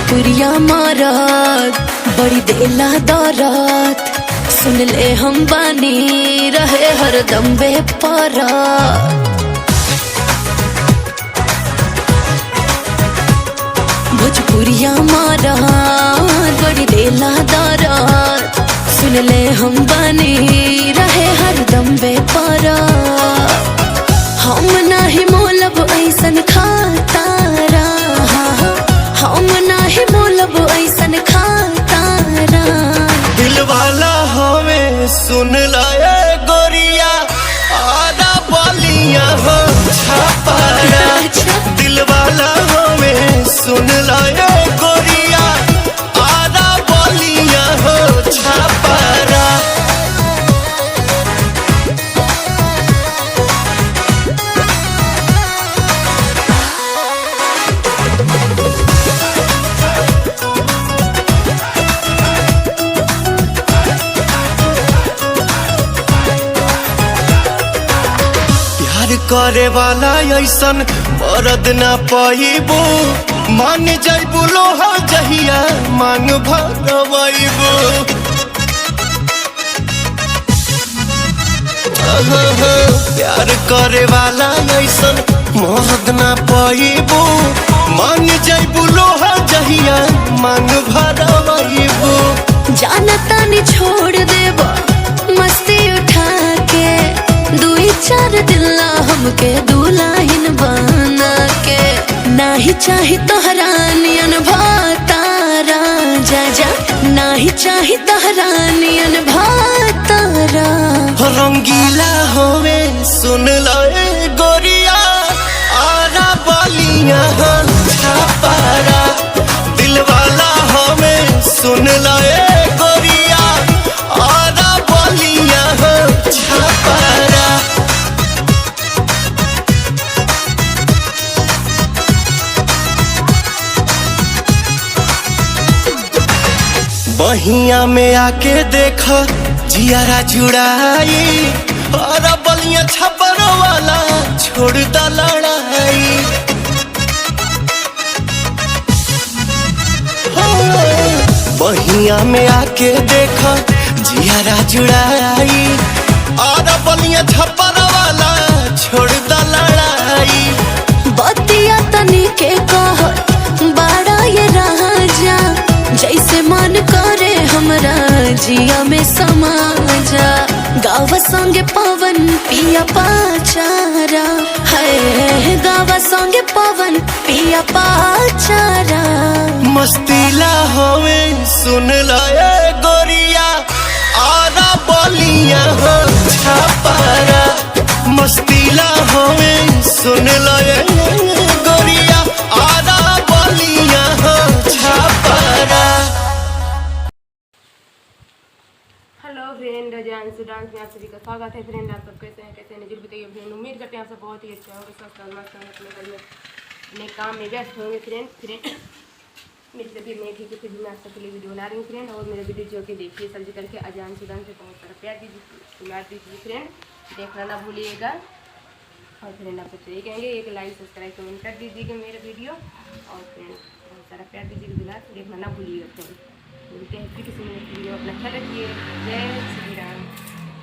भोजपुरिया मारत बड़ी देला दौरत, सुन ले हम बानी रहे हरदम बेपरत। भोजपुरिया मारत बड़ी देला दौरत, सुन ले हम बानी रहे हरदम बेपरत। हम नाही मोलब ऐसन खातारा, हम नाही मोलब ऐसन खातारा। दिल वाला हमें सुन लाए गोरिया, आधा बलिया हो छापारा। दिल वाला हमें सुन लाए गोरिया, आधा बलिया हो छापारा। करे वाला ऐसन मरद ना पाइबो, मान जाइबो लोहा जहिया मांग भरवाइबो। प्यार करे वाला ऐसन मरद ना पाइबो, मान जाइबो लोहा जहिया मांग भरवाइबो। जानता नहीं छोड़ देबो मस्ती उठा के, दुई चार दिल्ला हमके दुल्हन बना के। नाही चाही तोहरा नियन भातारा, जा जा नाही चाही तोहरा नियन भातारा। रंगीला होवे सुन लाए गोरिया, आरा बलिया छापारा। दिल वाला हमें सुन लाए गोरिया, आरा बलिया छापारा। बहिया में आके देखा जियारा जुड़ाई, और बलिया छप्पर वाला छोड़ दा लड़ाई। बहिया में आके देखा जियारा जुड़ाई, और बलिया छप्पर वाला छोड़ दा लड़ाई। बतिया तनी के कह बड़ा ये राजा, जैसे मन करे हमरा जिया में समा जा। गावा संगे पवन पिया पाचारा, है गावा संगे पवन पिया पाचारा। मस्तीला हमें सुन लाए गोरिया, आधा बलिया हो छापारा। मस्तीला हमें सुन लाए गोरिया, आधा बलिया हो छापारा। हेलो फ्रेंड, जानसू डांस में आप सभी का स्वागत है। फ्रेंड आप सब कैसे हैं, जरूर बताइए फ्रेंड। उम्मीद करते हैं आप सब बहुत ही अच्छे होंगे, स्वस्थ और मस्त होंगे, अपने घर में अपने काम में व्यस्त होंगे। फ्रेंड मेरी तबीयत नहीं ठीक है, फिर भी मैं आप सबके लिए वीडियो बना रही हूँ फ्रेंड। और मेरे वीडियो जो कि देखिए सर्च करके अजान सुदान से बहुत सारा प्यार दीजिए फ्रेंड, देखना ना भूलिएगा। और फ्रेंड आप सबसे यही कहेंगे एक लाइक सब्सक्राइब कमेंट कर दीजिएगा मेरे वीडियो, और फ्रेंड बहुत सारा प्यार दीजिएगा, देखना ना भूलिएगा फ्रेंड। मिलते हैं फिर किसी वीडियो, अपना ख्याल रखिए। जय